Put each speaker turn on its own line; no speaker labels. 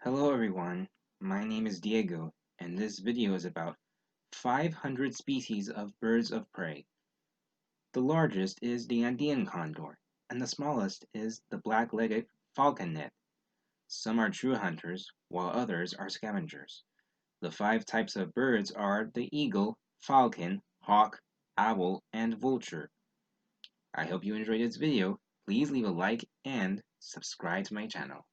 Hello everyone, my name is Diego, and this video is about 500 species of birds of prey. The largest is the Andean condor, and the smallest is the black-legged falconet. Some are true hunters, while others are scavengers. The 5 types of birds are the eagle, falcon, hawk, owl, and vulture. I hope you enjoyed this video. Please leave a like and subscribe to my channel.